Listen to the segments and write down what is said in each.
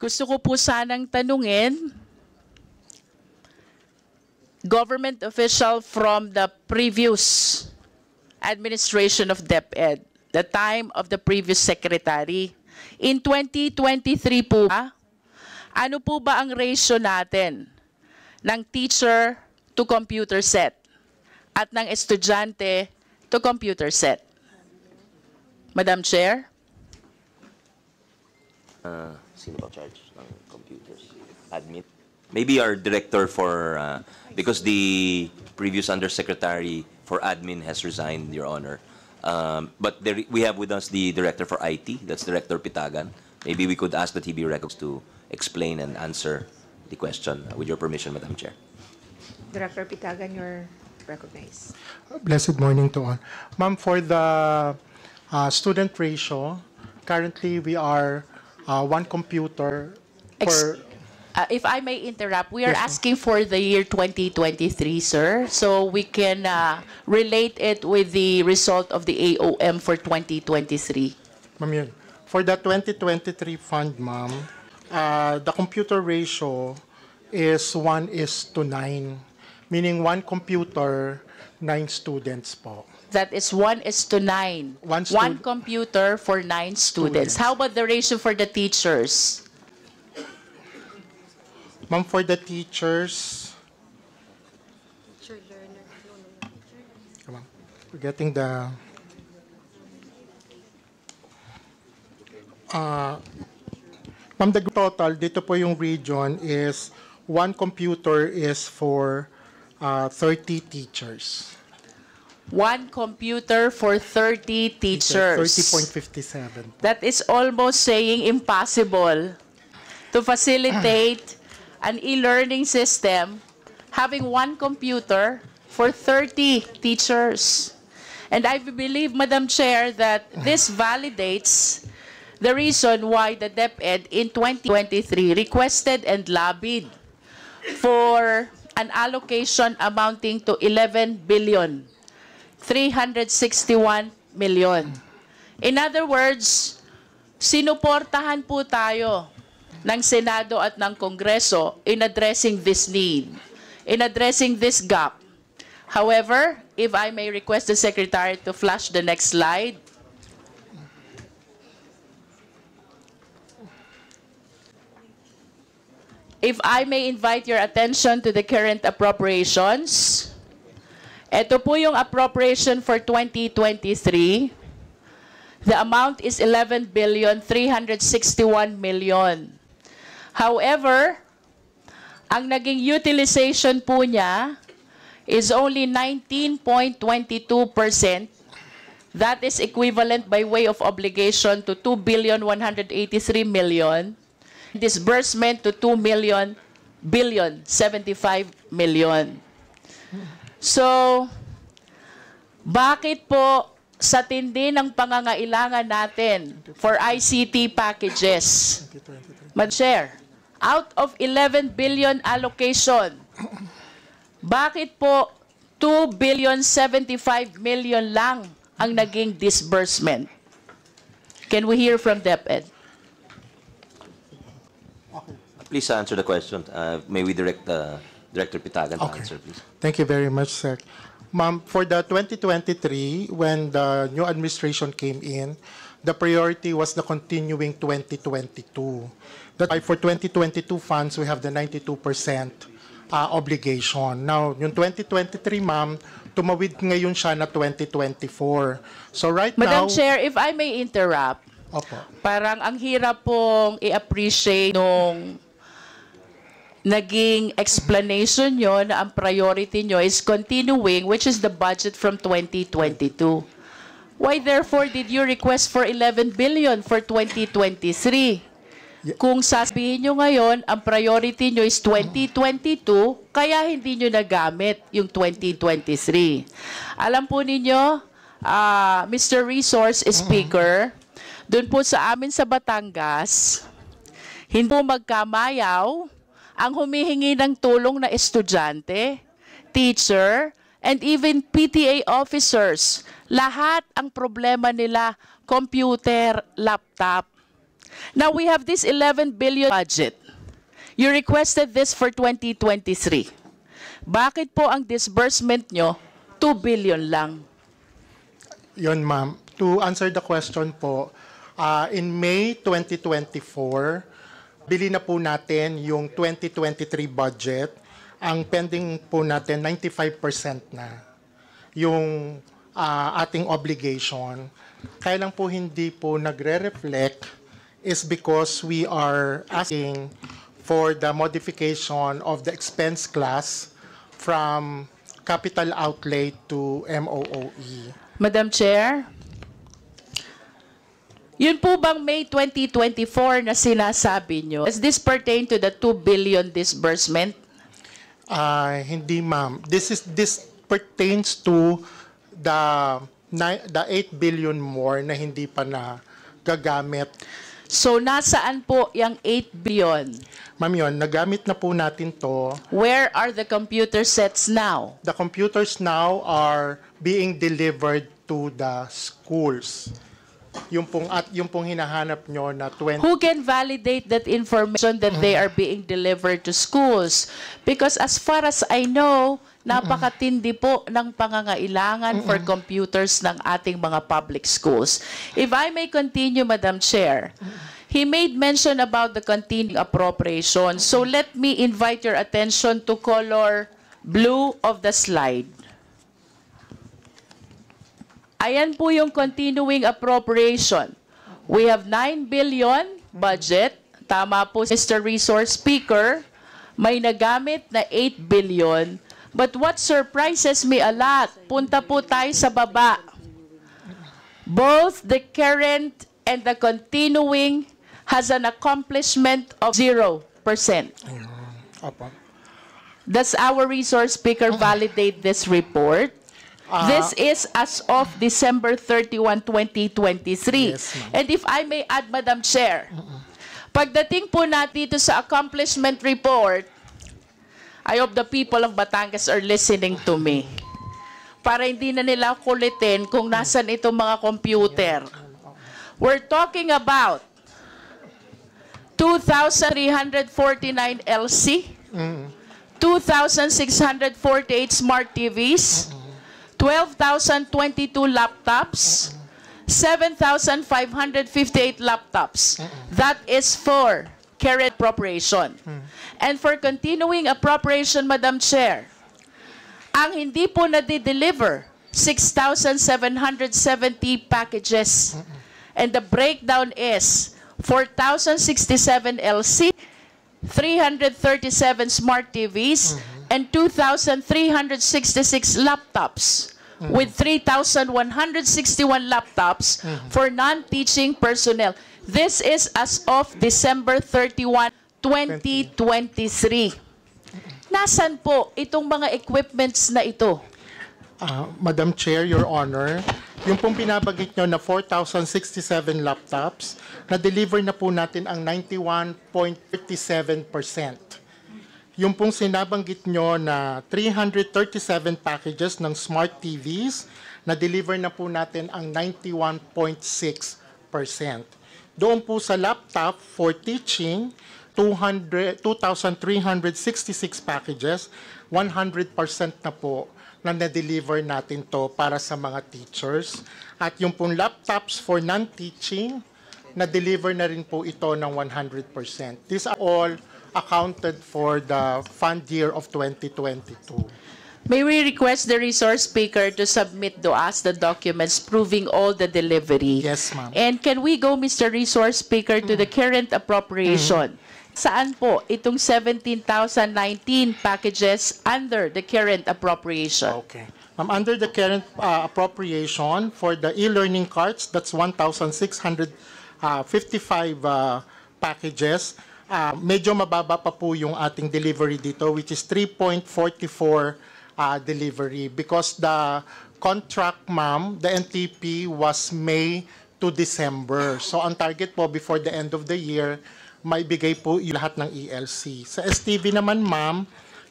gusto ko po sanang tanungin, government official from the previous administration of DepEd, the time of the previous secretary. In 2023 po, ano po ba ang ratio natin ng teacher to computer set at ng estudyante to computer set? Madam Chair? Sino ba charge ng computers? Admin? Maybe our director for, because the previous undersecretary for admin has resigned, Your Honor. But we have with us the director for IT, that's Director Pitagan. Maybe we could ask that he be recognized to explain and answer the question. With your permission, Madam Chair. Director Pitagan, you're recognized. Blessed morning to all. Ma'am, for the student ratio, currently we are one computer per... If I may interrupt, we are asking for the year 2023, sir, so we can relate it with the result of the AOM for 2023. Ma'am, yun. For the 2023 fund, ma'am, the computer ratio is 1:9, meaning one computer, 9 students po. That is 1:9. One computer for 9 students. How about the ratio for the teachers? Ma'am, for the teachers, come on, we're getting the ma'am, the total dito po yung region is one computer is for 30 teachers. One computer for 30 teachers. 30.57. That is almost saying impossible to facilitate an e-learning system having one computer for 30 teachers. And I believe, Madam Chair, that this validates the reason why the DepEd in 2023 requested and lobbied for an allocation amounting to 11,361 million. In other words, sinuportahan po tayo ng Senado at ng Kongreso in addressing this need, in addressing this gap. However, if I may request the Secretary to flash the next slide. If I may invite your attention to the current appropriations. Ito po yung appropriation for 2023. The amount is 11,361 million. However, ang naging utilization po niya is only 19.22%. That is equivalent by way of obligation to 2,183 million. Disbursement to 2,075 million. So, bakit po sa tindi ng pangangailangan natin for ICT packages, Madam Chair, out of 11 billion allocation, bakit po 2,075 million lang ang naging disbursement? Can we hear from DepEd? Please answer the question. May we direct Director Pitagan to answer, please. Thank you very much, sir. Ma'am, for the 2023, when the new administration came in, the priority was the continuing 2022. That's why for 2022 funds, we have the 92% obligation. Now, yung 2023, ma'am, tumawid ngayon siya na 2024. So right now... Madam Chair, if I may interrupt, Opo. Parang ang hirap pong i-appreciate nung naging explanation nyo na ang priority nyo is continuing, which is the budget from 2022. Why therefore did you request for 11 billion for 2023? Kung sasabihin nyo ngayon, ang priority nyo is 2022, kaya hindi nyo nagamit yung 2023. Alam po ninyo, Mr. Resource Speaker, doon po sa amin sa Batangas, hindi po magkamayaw ang humihingi ng tulong na estudyante, teacher, and even PTA officers. Lahat ang problema nila, computer, laptop. Now we have this 11 billion budget. You requested this for 2023. Bakit po ang disbursement nyo 2 billion lang? Yun, ma'am. To answer the question po, in May 2024, bili na po natin yung 2023 budget. Ang pending po natin, 95% na yung ating obligation. Kaya lang po hindi po nagre-reflect is because we are asking for the modification of the expense class from capital outlay to MOOE. Madam Chair, yun po bang May 2024 na sinasabi nyo, does this pertain to the 2 billion disbursement? Hindi, ma'am. This pertains to the 8 billion more na hindi pa na gagamit. So nasaan po yung 8 billion? Ma'am, yun, nagamit na po natin to. Where are the computer sets now? The computers now are being delivered to the schools. Yung pong hinahanap nyo na 20... Who can validate that information that they are being delivered to schools? Because as far as I know, napakatindi po ng pangangailangan for computers ng ating mga public schools. If I may continue, Madam Chair, he made mention about the continuing appropriation. So let me invite your attention to color blue of the slide. Ayan po yung continuing appropriation. We have 9 billion budget. Tama po, Mr. Resource Speaker. May nagamit na 8 billion. But what surprises me a lot, punta po tayo sa baba. Both the current and the continuing has an accomplishment of 0%. Opo. Does our resource speaker validate this report? This is as of December 31, 2023. Yes, ma'am. And if I may add, Madam Chair, pagdating po natin dito sa accomplishment report, I hope the people of Batangas are listening to me. Para hindi na nila kulitin kung nasan itong mga computer. We're talking about 2,349 LC, 2,648 smart TVs, 12,022 laptops, 7,558 laptops. That is for current appropriation. And for continuing appropriation, Madam Chair, ang hindi po na-deliver, 6,770 packages. And the breakdown is 4,067 LC, 337 smart TVs, and 2,366 laptops, with 3,161 laptops for non-teaching personnel. This is as of December 31, 2023. Nasaan po itong mga equipments na ito? Madam Chair, Your Honor, yung pong binabagit nyo na 4,067 laptops, na-deliver na po natin ang 91.57%. Yung pong sinabanggit nyo na 337 packages ng smart TVs, na-deliver na po natin ang 91.6%. Doon po sa laptop for teaching, 2,366 packages, 100% na po na na-deliver natin to para sa mga teachers. At yung pong laptops for non-teaching, na-deliver na rin po ito ng 100%. These are all accounted for the fund year of 2022. May we request the resource speaker to submit to us the documents proving all the delivery? Yes, ma'am. And can we go, Mr. Resource Speaker, to the current appropriation? Saan po itong 17,019 packages under the current appropriation? Okay. Under the current appropriation for the e-learning cards, that's 1,655 packages. Medyo mababa pa po yung ating delivery dito, which is 3.44 delivery, because the contract, ma'am, the NTP was May to December. So ang target po before the end of the year, maibigay po yung lahat ng ELC. Sa STV naman, ma'am,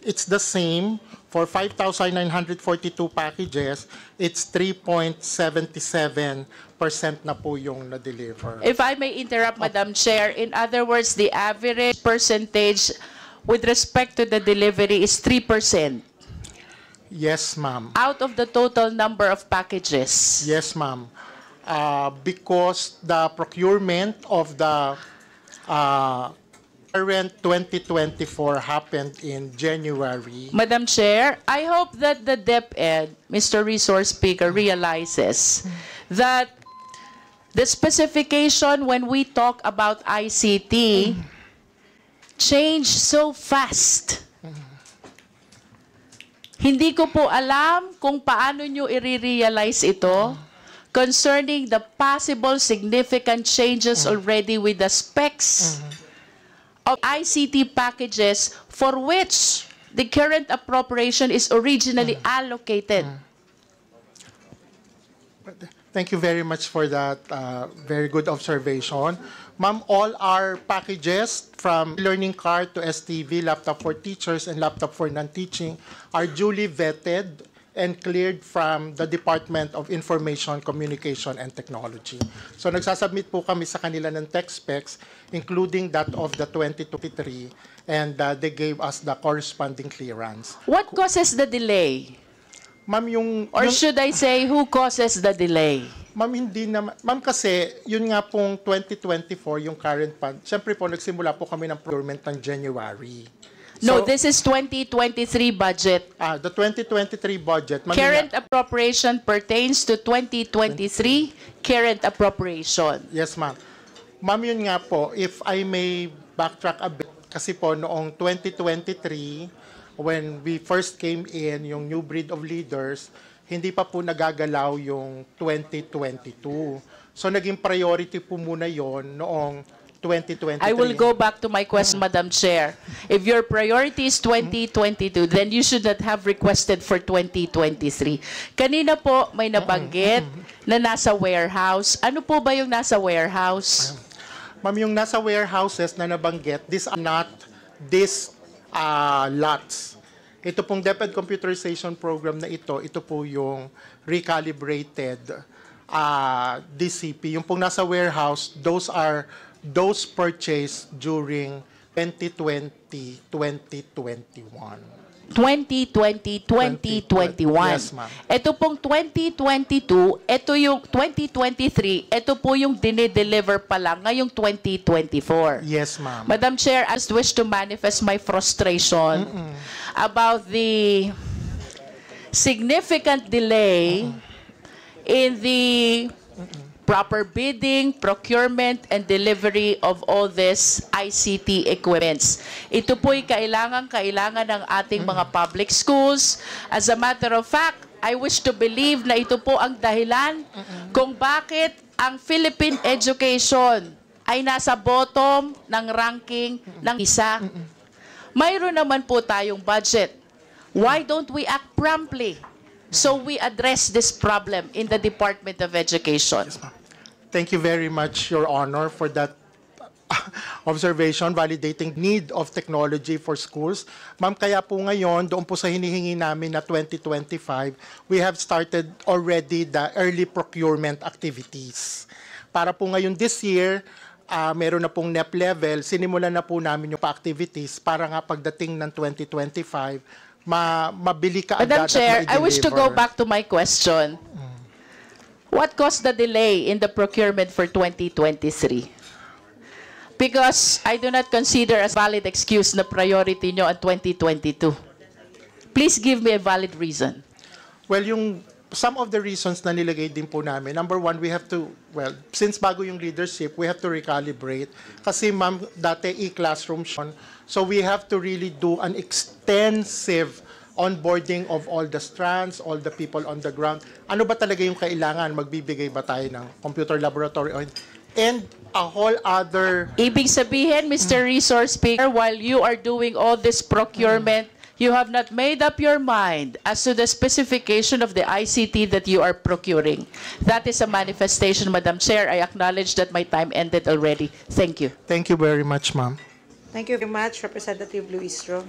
it's the same. For 5,942 packages, it's 3.77% na po yung na-deliver. If I may interrupt, Madam Chair, in other words, the average percentage with respect to the delivery is 3% Yes, ma'am. out of the total number of packages. Yes, ma'am. Because the procurement of the current 2024 happened in January. Madam Chair, I hope that the DepEd, Mr. Resource Speaker, realizes that the specification when we talk about ICT change so fast. Hindi ko po alam kung paano nyo i-realize ito concerning the possible significant changes already with the specs of ICT packages for which the current appropriation is originally allocated. Thank you very much for that very good observation. Ma'am, all our packages from learning card to STV, laptop for teachers and laptop for non-teaching are duly vetted and cleared from the Department of Information, Communication, and Technology. So nagsasubmit po kami sa kanila ng tech specs, including that of the 2023, and they gave us the corresponding clearance. What causes the delay? Ma'am, Or should I say, who causes the delay? Ma'am, hindi naman. Ma'am, kasi yun nga pong 2024, yung current fund, siyempre po nagsimula po kami ng procurement ng January. No, So, this is 2023 budget. the 2023 budget, ma'am, Current appropriation pertains to 2023 current appropriation. yes, ma'am. Ma'am, yun nga po, if I may backtrack a bit, kasi po noong 2023, when we first came in, yung new breed of leaders, hindi pa po nagagalaw yung 2022. So, naging priority po muna yon noong 2023. I will go back to my question, Madam Chair. If your priority is 2022, then you should not have requested for 2023. Kanina po may nabanggit na nasa warehouse. Ano po ba yung nasa warehouse? Ma'am, yung nasa warehouses na nabanggit, these are not these lots. Ito pong DepEd computerization program na ito po yung recalibrated DCP. Yung pong nasa warehouse, those purchased during 2020, 2021. 2020, 2021. Yes, ma'am. Ito pong 2022, ito yung 2023, ito po yung dinideliver pa lang ngayong 2024. Yes, ma'am. Madam Chair, I just wish to manifest my frustration about the significant delay in the proper bidding, procurement, and delivery of all this ICT equipments. Ito po'y kailangan ng ating mga public schools. As a matter of fact, I wish to believe na ito po ang dahilan kung bakit ang Philippine education ay nasa bottom ng ranking ng isa. Mayroon naman po tayong budget. Why don't we act promptly so we address this problem in the Department of Education? Thank you very much, Your Honor, for that observation, validating need of technology for schools. Ma'am, kaya po ngayon, doon po sa hinihingi namin na 2025, we have started already the early procurement activities. Para po ngayon this year, meron na pong NEP level, sinimulan na po namin yung pa-activities para nga pagdating ng 2025, mabili ka agad Madam at Chair, I wish to go ma-deliver. back to my question. What caused the delay in the procurement for 2023? Because I do not consider as valid excuse na priority nyo ang 2022. Please give me a valid reason. Well, some of the reasons na nilagay din po namin, number one, we have to, since bago yung leadership, we have to recalibrate. Kasi ma'am, dati e-classroom siya. So we have to really do an extensive onboarding of all the strands, all the people on the ground. Ano ba talaga yung kailangan? Magbibigay ba tayo ng computer laboratory? And a whole other... Ibig sabihin, Mr. Resource Speaker, while you are doing all this procurement, you have not made up your mind as to the specification of the ICT that you are procuring. That is a manifestation, Madam Chair. I acknowledge that my time ended already. Thank you. Thank you very much, ma'am. Thank you very much, Representative Luistro.